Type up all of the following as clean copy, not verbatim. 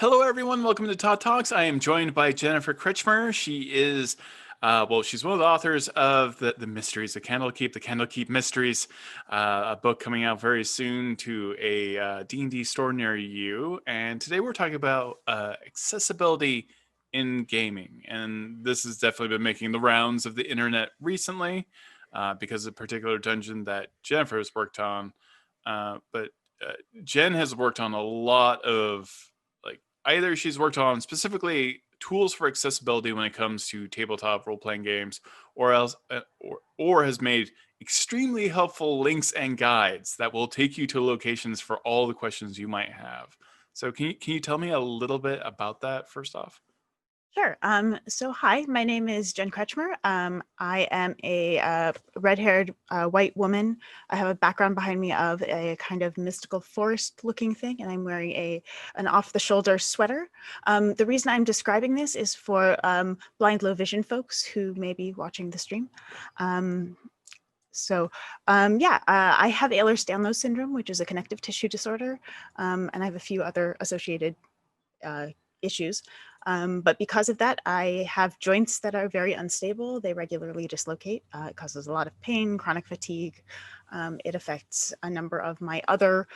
Hello, everyone. Welcome to Todd Talks. I am joined by Jennifer Kretchmer. She is, she's one of the authors of the Mysteries, the Candlekeep Mysteries, a book coming out very soon to a D&D store near you. And today we're talking about accessibility in gaming. And this has definitely been making the rounds of the internet recently because of a particular dungeon that Jennifer has worked on. But Jen has worked on a lot of either she's worked on specifically tools for accessibility when it comes to tabletop role-playing games, or else or has made extremely helpful links and guides that will take you to locations for all the questions you might have. So can you tell me a little bit about that first off? Sure. So hi, my name is Jen Kretchmer. I am a red-haired white woman. I have a background behind me of a kind of mystical forest-looking thing, and I'm wearing an off-the-shoulder sweater. The reason I'm describing this is for blind, low vision folks who may be watching the stream. I have Ehlers-Danlos syndrome, which is a connective tissue disorder, and I have a few other associated issues. But because of that, I have joints that are very unstable. They regularly dislocate. It causes a lot of pain, chronic fatigue. It affects a number of my other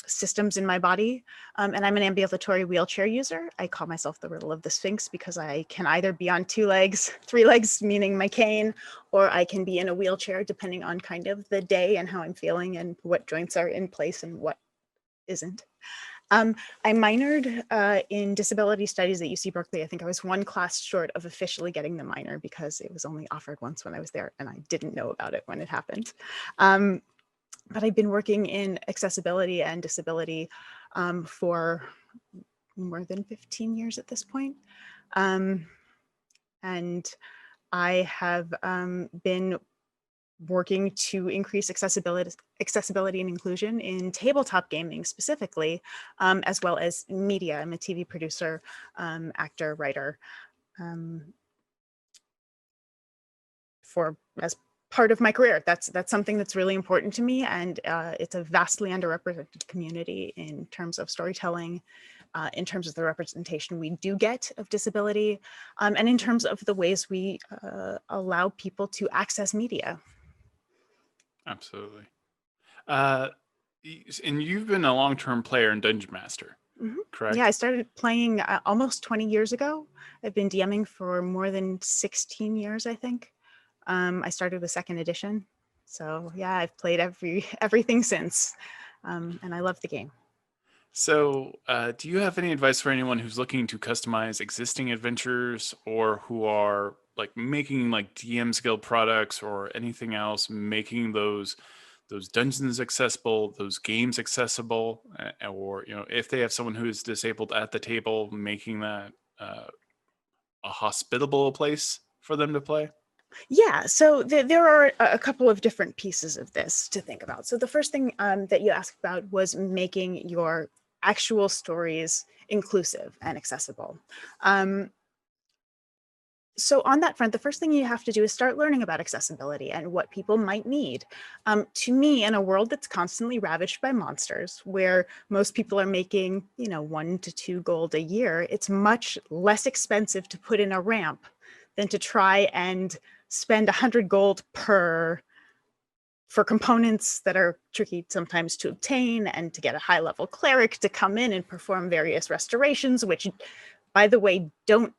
systems in my body. And I'm an ambulatory wheelchair user. I call myself the Riddle of the Sphinx because I can either be on 2 legs, 3 legs, meaning my cane, or I can be in a wheelchair depending on kind of the day and how I'm feeling and what joints are in place and what isn't. I minored in disability studies at UC Berkeley. I think I was 1 class short of officially getting the minor because it was only offered once when I was there and I didn't know about it when it happened. But I've been working in accessibility and disability for more than 15 years at this point. And I have been working to increase accessibility and inclusion in tabletop gaming specifically, as well as media. I'm a TV producer, actor, writer, as part of my career. That's something that's really important to me, and it's a vastly underrepresented community in terms of storytelling, in terms of the representation we do get of disability, and in terms of the ways we allow people to access media. Absolutely. And you've been a long-term player in Dungeon Master, correct? Yeah, I started playing almost 20 years ago. I've been DMing for more than 16 years, I think. I started with 2nd edition. So yeah, I've played everything since, and I love the game. So do you have any advice for anyone who's looking to customize existing adventures, or who are making DM skill products or anything else, making those dungeons accessible, those games accessible, or if they have someone who is disabled at the table, making that a hospitable place for them to play? Yeah, so there are a couple of different pieces of this to think about. So the first thing that you asked about was making your actual stories inclusive and accessible. So on that front, the first thing you have to do is start learning about accessibility and what people might need. To me, in a world that's constantly ravaged by monsters, where most people are making, 1 to 2 gold a year, it's much less expensive to put in a ramp than to try and spend 100 gold for components that are tricky sometimes to obtain, and to get a high-level cleric to come in and perform various restorations, which, by the way, don't,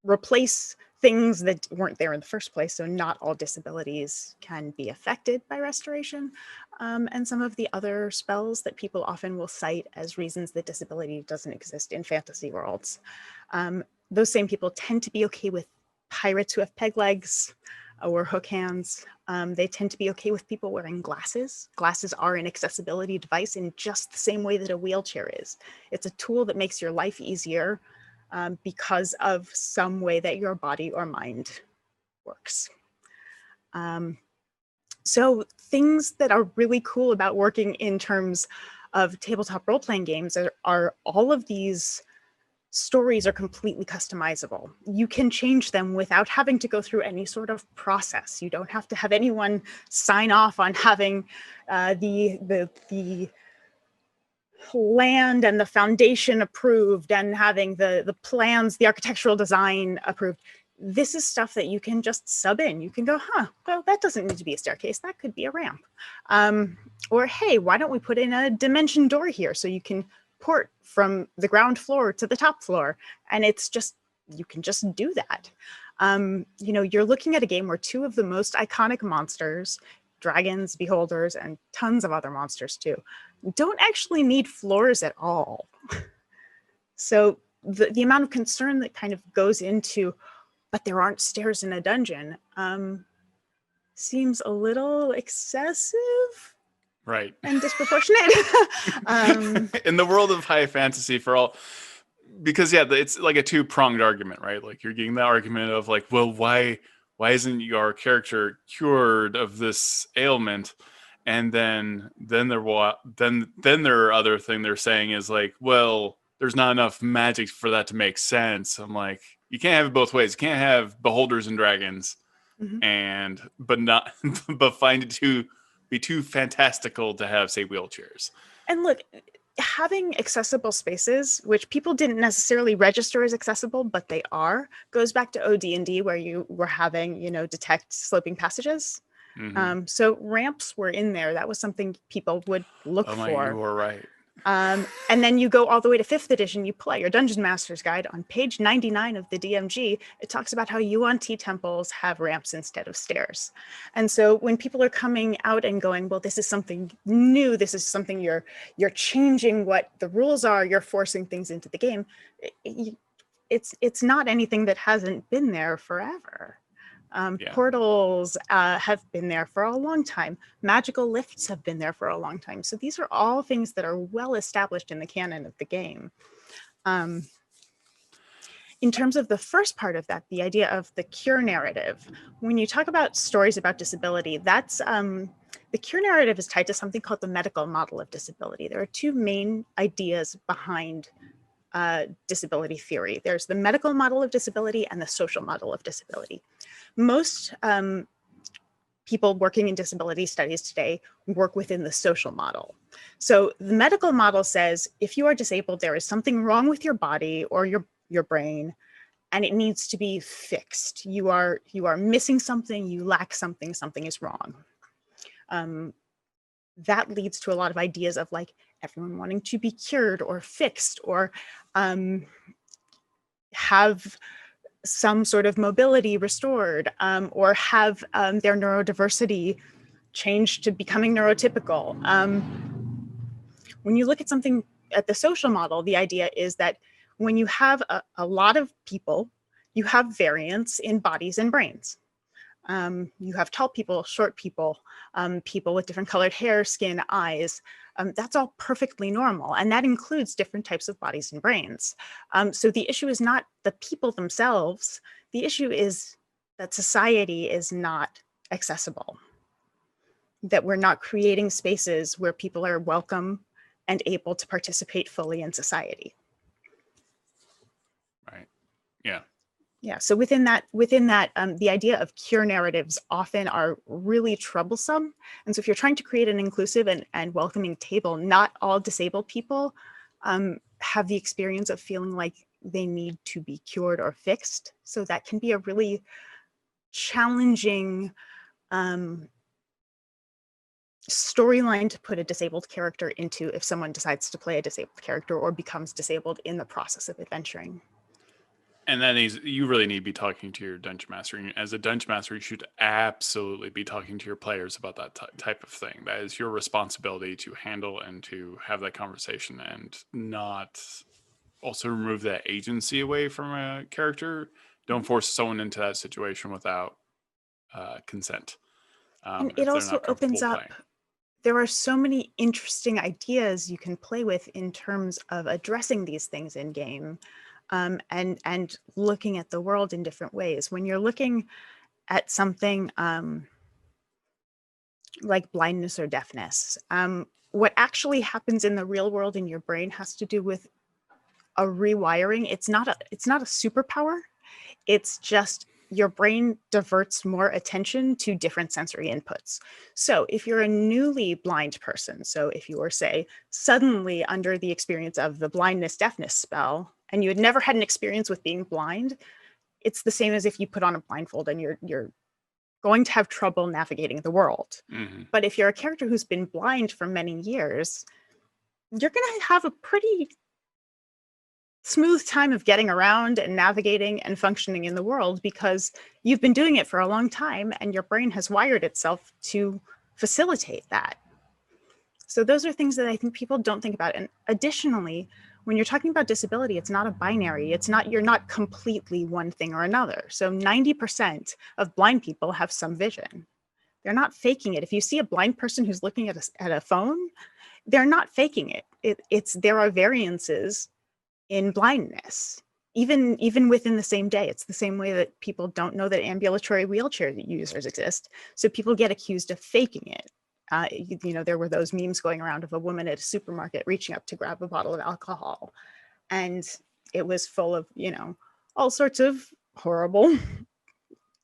replace things that weren't there in the first place. So not all disabilities can be affected by restoration. And some of the other spells that people often will cite as reasons that disability doesn't exist in fantasy worlds. Those same people tend to be okay with pirates who have peg legs or hook hands. They tend to be okay with people wearing glasses. Glasses are an accessibility device in just the same way that a wheelchair is. It's a tool that makes your life easier because of some way that your body or mind works. So things that are really cool about working in terms of tabletop role-playing games are all of these stories are completely customizable. You can change them without having to go through any sort of process. You don't have to have anyone sign off on having the land and the foundation approved and having the plans, the architectural design approved. This is stuff that you can just sub in. You can go, well, that doesn't need to be a staircase. That could be a ramp. Or, hey, why don't we put in a dimension door here so you can port from the ground floor to the top floor? And it's just, you can just do that. You're looking at a game where two of the most iconic monsters, dragons, beholders, and tons of other monsters too, don't actually need floors at all. So the amount of concern that kind of goes into, but there aren't stairs in a dungeon, seems a little excessive. Right. And disproportionate. In the world of high fantasy, for all, because it's like a two-pronged argument, right? Like you're getting the argument of like, well, why isn't your character cured of this ailment? And then there are other thing they're saying is like, well, there's not enough magic for that to make sense. I'm like, you can't have it both ways. You can't have beholders and dragons, but find it to be too fantastical to have, say, wheelchairs. And look, having accessible spaces, which people didn't necessarily register as accessible, but they are, goes back to OD&D, where you were having, detect sloping passages. So ramps were in there. That was something people would look for. You were right. And then you go all the way to 5th edition, you pull out your Dungeon Master's Guide. On page 99 of the DMG, it talks about how Yuan-Ti temples have ramps instead of stairs. And so when people are coming out and going, well, this is something new, this is something you're changing what the rules are, you're forcing things into the game, it's not anything that hasn't been there forever. Portals have been there for a long time. Magical lifts have been there for a long time. So these are all things that are well established in the canon of the game. In terms of the first part of that, the idea of the cure narrative, when you talk about stories about disability, that's the cure narrative is tied to something called the medical model of disability. There are two main ideas behind disability theory. There's the medical model of disability and the social model of disability. Most people working in disability studies today work within the social model. So the medical model says, if you are disabled, there is something wrong with your body or your brain, and it needs to be fixed. You are missing something, you lack something, something is wrong. That leads to a lot of ideas of like everyone wanting to be cured or fixed or have some sort of mobility restored, or have their neurodiversity changed to becoming neurotypical. When you look at something at the social model, the idea is that when you have a lot of people, you have variance in bodies and brains. You have tall people, short people, people with different colored hair, skin, eyes. That's all perfectly normal. And that includes different types of bodies and brains. So the issue is not the people themselves. The issue is that society is not accessible, that we're not creating spaces where people are welcome and able to participate fully in society. Right. Yeah. Yeah, so within that, the idea of cure narratives often are really troublesome. And so if you're trying to create an inclusive and welcoming table, not all disabled people have the experience of feeling like they need to be cured or fixed. So that can be a really challenging storyline to put a disabled character into if someone decides to play a disabled character or becomes disabled in the process of adventuring. And then you really need to be talking to your dungeon master. And as a dungeon master, you should absolutely be talking to your players about that type of thing. That is your responsibility to handle and to have that conversation, and not also remove that agency away from a character. Don't force someone into that situation without consent. And it also opens up, there are so many interesting ideas you can play with in terms of addressing these things in game. And looking at the world in different ways. When you're looking at something like blindness or deafness, what actually happens in the real world in your brain has to do with a rewiring. It's not a superpower. It's just your brain diverts more attention to different sensory inputs. So if you're a newly blind person, so if you were, say, suddenly under the experience of the blindness deafness spell, and you had never had an experience with being blind, it's the same as if you put on a blindfold and you're going to have trouble navigating the world. Mm-hmm. But if you're a character who's been blind for many years, you're going to have a pretty smooth time of getting around and navigating and functioning in the world because you've been doing it for a long time and your brain has wired itself to facilitate that. So those are things that I think people don't think about. And additionally, when you're talking about disability, it's not a binary. It's not, you're not completely one thing or another. So 90% of blind people have some vision. They're not faking it. If you see a blind person who's looking at a phone, they're not faking it. There are variances in blindness, even within the same day. It's the same way that people don't know that ambulatory wheelchair users exist. So people get accused of faking it. There were those memes going around of a woman at a supermarket reaching up to grab a bottle of alcohol, and it was full of, all sorts of horrible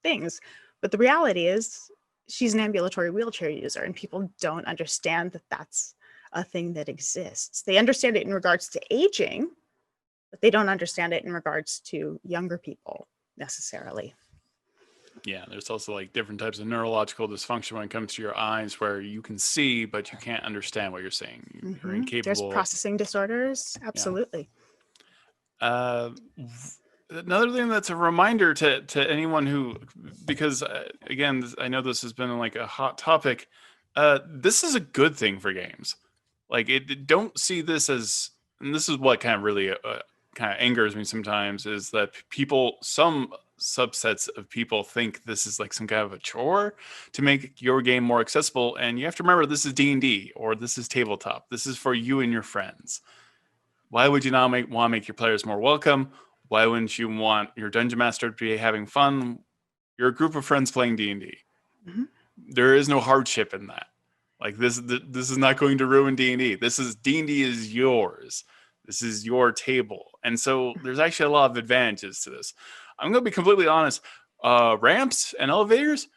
things. But the reality is she's an ambulatory wheelchair user, and people don't understand that that's a thing that exists. They understand it in regards to aging, but they don't understand it in regards to younger people necessarily. Yeah, there's also like different types of neurological dysfunction when it comes to your eyes, where you can see but you can't understand what you're saying. You're incapable. There's processing disorders. Absolutely. Yeah. Another thing that's a reminder to anyone who, because again, I know this has been like a hot topic. This is a good thing for games. Like, don't see this as, and this is what kind of really kind of angers me sometimes, is that some subsets of people think this is like some kind of a chore to make your game more accessible. And you have to remember, this is D&D, or this is tabletop. This is for you and your friends. Why would you not want to make your players more welcome? Why wouldn't you want your dungeon master to be having fun? You're a group of friends playing D&D. Mm-hmm. There is no hardship in that. Like, this is not going to ruin D&D. D&D is yours. This is your table. And so there's actually a lot of advantages to this. I'm going to be completely honest. Ramps and elevators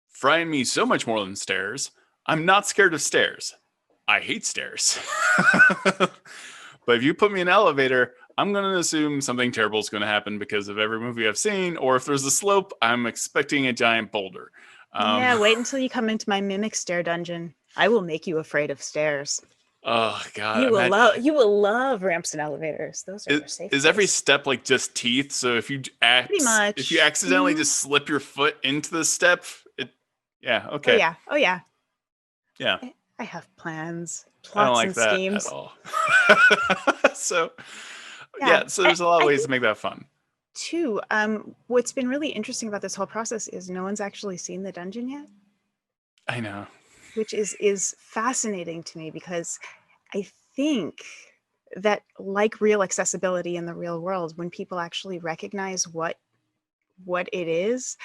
frighten me so much more than stairs. I'm not scared of stairs. I hate stairs. But if you put me in an elevator, I'm going to assume something terrible is going to happen because of every movie I've seen. Or if there's a slope, I'm expecting a giant boulder. Wait until you come into my mimic stair dungeon. I will make you afraid of stairs. Oh God! You will love ramps and elevators. Those are safe. Is every step like just teeth? So if you accidentally just slip your foot into the step, okay. Oh yeah. Yeah. I have plans, plots, I don't like and that schemes at all. So there's a lot of ways to make that fun. Too. What's been really interesting about this whole process is no one's actually seen the dungeon yet. I know. Which is fascinating to me, because I think that, like real accessibility in the real world, when people actually recognize what it is,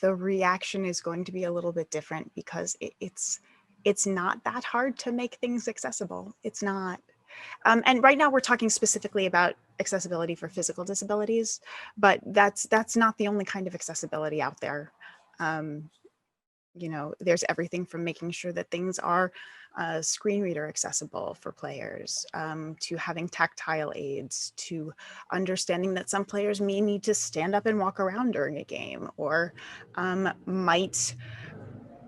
the reaction is going to be a little bit different, because it's not that hard to make things accessible. It's not. And right now we're talking specifically about accessibility for physical disabilities, but that's not the only kind of accessibility out there. There's everything from making sure that things are screen reader accessible for players, to having tactile aids, to understanding that some players may need to stand up and walk around during a game, or might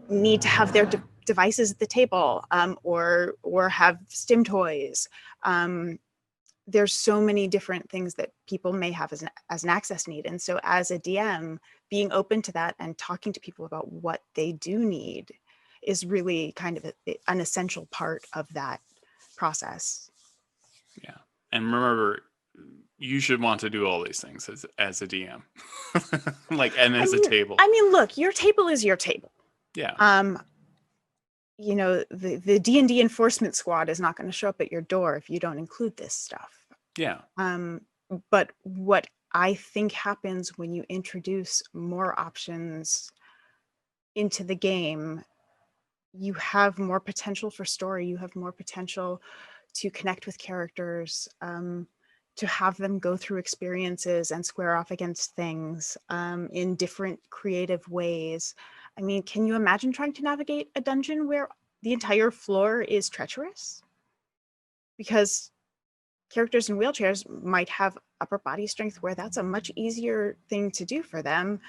need to have their devices at the table, or have stim toys. There's so many different things that people may have as an access need. And so as a DM, being open to that and talking to people about what they do need is really kind of an essential part of that process. Yeah. And remember, you should want to do all these things as a DM. A table. I mean, look, your table is your table. Yeah. The D&D enforcement squad is not going to show up at your door if you don't include this stuff. Yeah. But what I think happens when you introduce more options into the game, you have more potential for story. You have more potential to connect with characters. to have them go through experiences and square off against things in different creative ways. I mean, can you imagine trying to navigate a dungeon where the entire floor is treacherous? Because characters in wheelchairs might have upper body strength where that's a much easier thing to do for them.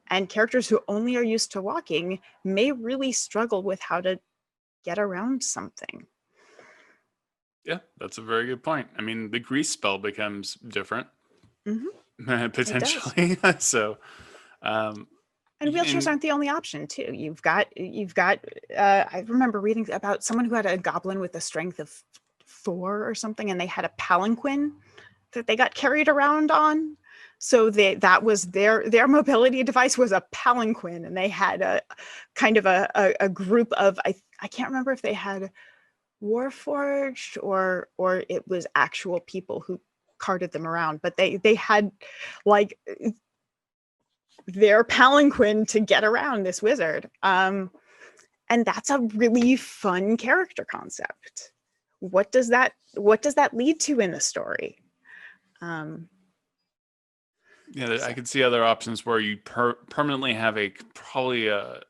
And characters who only are used to walking may really struggle with how to get around something. Yeah, that's a very good point. I mean, the grease spell becomes different, potentially. So, and wheelchairs aren't the only option too. You've got. I remember reading about someone who had a goblin with the strength of 4 or something, and they had a palanquin that they got carried around on. So that was their mobility device was a palanquin, and they had a kind of a group of I can't remember if they had Warforged or it was actual people who carted them around, but they had like their palanquin to get around this wizard. And that's a really fun character concept. What does that lead to in the story? I could see other options where you permanently have probably a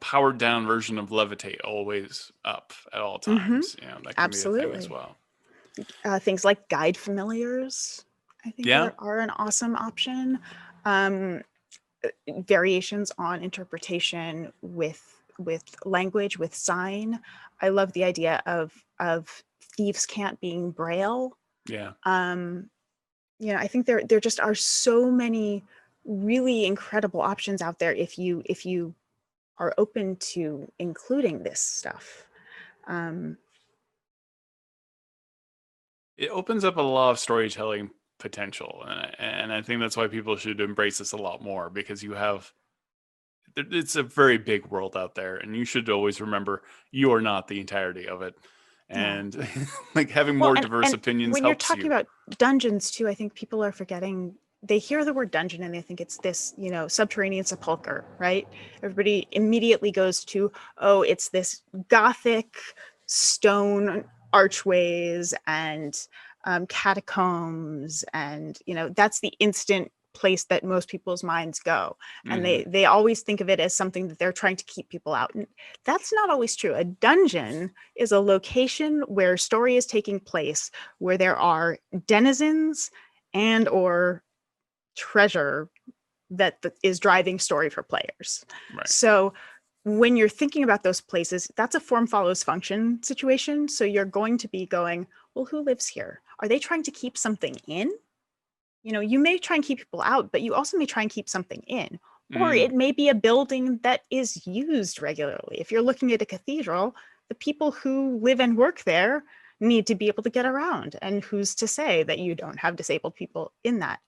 powered down version of levitate always up at all times. That can be a thing as well. Things like guide familiars, I think, are an awesome option. Variations on interpretation with language, with sign. I love the idea of thieves' cant being braille. Yeah. I think there just are so many really incredible options out there if you are open to including this stuff. It opens up a lot of storytelling potential, and I think that's why people should embrace this a lot more, because it's a very big world out there, and you should always remember you are not the entirety of it. And like having more diverse opinions when helps you're talking about dungeons too, I think people are forgetting, they hear the word dungeon and they think it's this, subterranean sepulcher, right? Everybody immediately goes to, oh, it's this Gothic stone archways and catacombs, and that's the instant place that most people's minds go, and they always think of it as something that they're trying to keep people out, and that's not always true. A dungeon is a location where story is taking place, where there are denizens and or treasure that is driving story for players. Right. So when you're thinking about those places, that's a form follows function situation. So you're going to be going, well, who lives here? Are they trying to keep something in? You may try and keep people out, but you also may try and keep something in. Or it may be a building that is used regularly. If you're looking at a cathedral, the people who live and work there need to be able to get around. And who's to say that you don't have disabled people in that?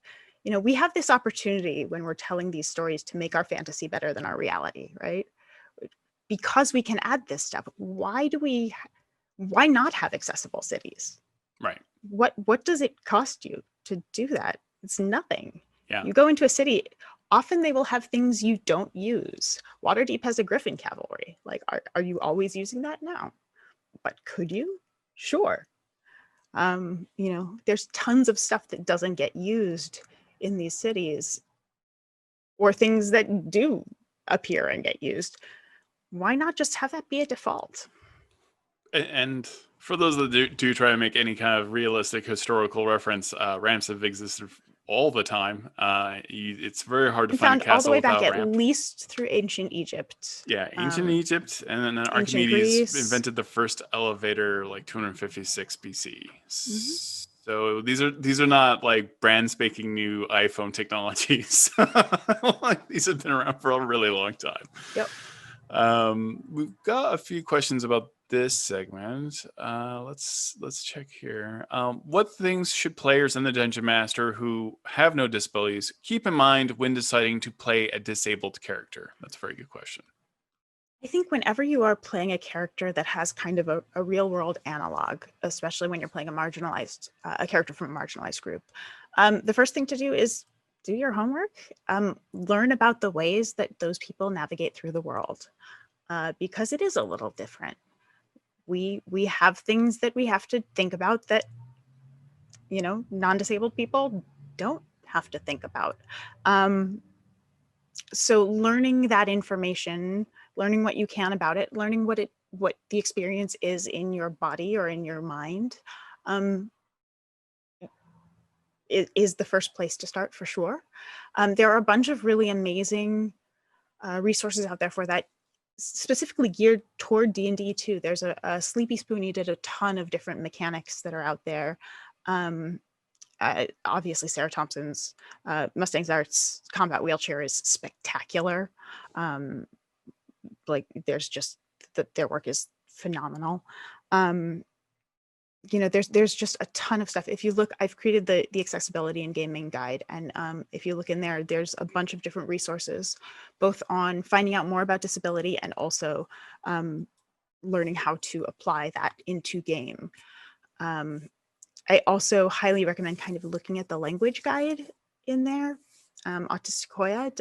We have this opportunity when we're telling these stories to make our fantasy better than our reality, right? Because we can add this stuff. Why not have accessible cities? Right. What does it cost you to do that? It's nothing. Yeah. You go into a city, often they will have things you don't use. Waterdeep has a Griffin cavalry. Like, are you always using that? No. But could you? Sure. There's tons of stuff that doesn't get used in these cities, or things that do appear and get used. Why not just have that be a default? And for those that do try to make any kind of realistic historical reference, ramps have existed all the time. It's very hard to find a castle all the way back without at ramp. least through ancient Egypt. Yeah, ancient Egypt, and then Archimedes invented the first elevator like 256 BC. So these are not like brand spanking new iPhone technologies. Like, these have been around for a really long time. Yep. We've got a few questions about this segment. Let's check here. What things should players and the Dungeon Master who have no disabilities keep in mind when deciding to play a disabled character? That's a very good question. I think whenever you are playing a character that has kind of a real world analog, especially when you're playing a character from a marginalized group, the first thing to do is do your homework. Learn about the ways that those people navigate through the world, because it is a little different. We have things that we have to think about that non-disabled people don't have to think about. So learning that information, learning what you can about it, learning what the experience is in your body or in your mind, is the first place to start for sure. There are a bunch of really amazing resources out there for that, specifically geared toward D&D too. There's a Sleepy Spoony did a ton of different mechanics that are out there. Obviously Sarah Thompson's Mustang's Arts combat wheelchair is spectacular. Like there's just their work is phenomenal. There's just a ton of stuff. If you look, I've created the accessibility and gaming guide, and if you look in there, there's a bunch of different resources, both on finding out more about disability and also learning how to apply that into game. I also highly recommend kind of looking at the language guide in there. Autistic Hoya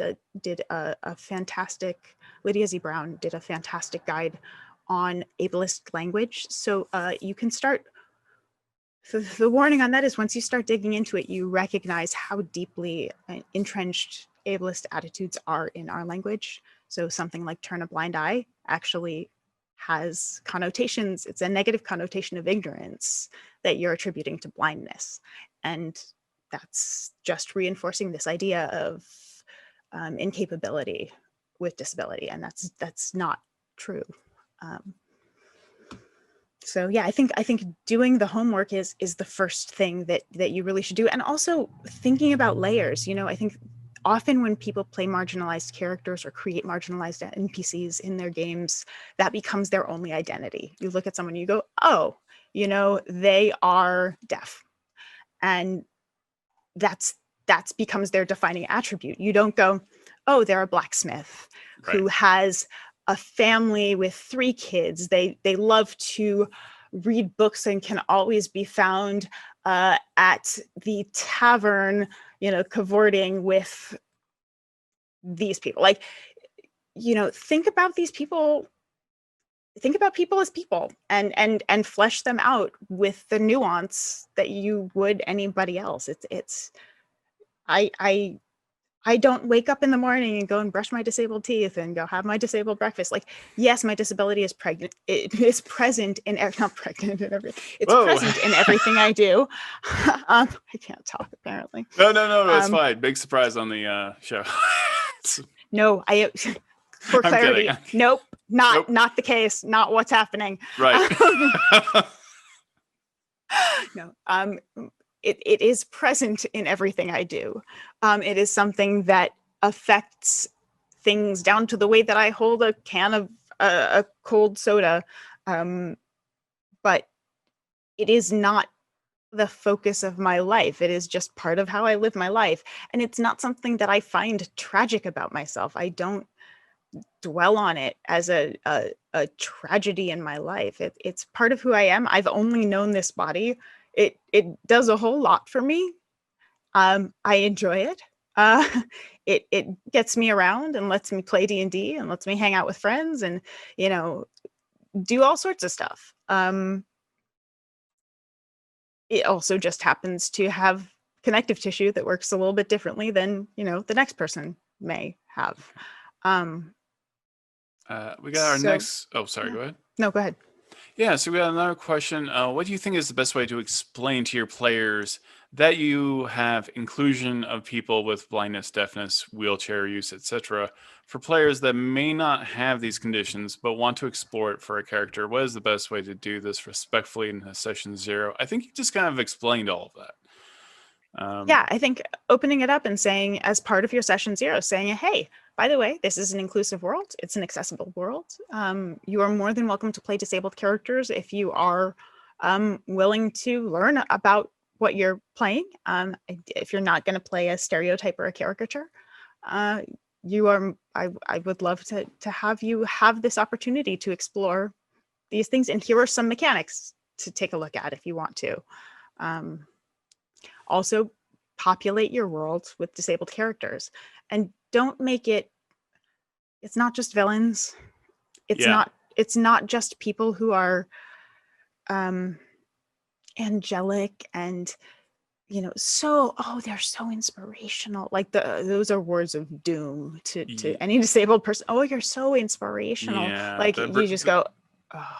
did a fantastic, Lydia Z. Brown did a fantastic guide on ableist language. So you can start, the warning on that is once you start digging into it, you recognize how deeply entrenched ableist attitudes are in our language. So something like turn a blind eye actually has connotations. It's a negative connotation of ignorance that you're attributing to blindness. And that's just reinforcing this idea of incapability with disability. And that's not true. So yeah, I think doing the homework is the first thing that you really should do. And also thinking about layers. I think often when people play marginalized characters or create marginalized NPCs in their games, that becomes their only identity. You look at someone and you go, oh, they are deaf. And that's becomes their defining attribute. You don't go, oh, they're a blacksmith who has a family with 3 kids. They love to read books and can always be found at the tavern, cavorting with these people. Like, think about these people. Think about people as people, and flesh them out with the nuance that you would anybody else. I don't wake up in the morning and go and brush my disabled teeth and go have my disabled breakfast. Like, yes, my disability is pregnant. It is present in not pregnant in every. It's present in everything I do. I can't talk apparently. No, it's fine. Big surprise on the show. No, for clarity, nope, not the case. Not what's happening. Right. No. It is present in everything I do. It is something that affects things down to the way that I hold a can of a cold soda. But it is not the focus of my life. It is just part of how I live my life. And it's not something that I find tragic about myself. I don't dwell on it as a tragedy in my life. It's part of who I am. I've only known this body. It does a whole lot for me. I enjoy it. It gets me around and lets me play D&D and lets me hang out with friends and do all sorts of stuff. It also just happens to have connective tissue that works a little bit differently than the next person may have. We got our next. Oh, sorry. Go ahead. No, go ahead. Yeah, so we got another question. What do you think is the best way to explain to your players that you have inclusion of people with blindness, deafness, wheelchair use, etc., for players that may not have these conditions but want to explore it for a character? What is the best way to do this respectfully in session 0? I think you just kind of explained all of that. Yeah, I think opening it up and saying, as part of your session 0, saying, hey, by the way, this is an inclusive world. It's an accessible world. You are more than welcome to play disabled characters if you are willing to learn about what you're playing. If you're not going to play a stereotype or a caricature, I would love to have you have this opportunity to explore these things. And here are some mechanics to take a look at if you want to. Also, populate your world with disabled characters, and don't make it's not just villains. It's not just people who are angelic and so, oh, they're so inspirational. Like those are words of doom to Ye- any disabled person. Oh, you're so inspirational. Yeah, Like you just go, oh.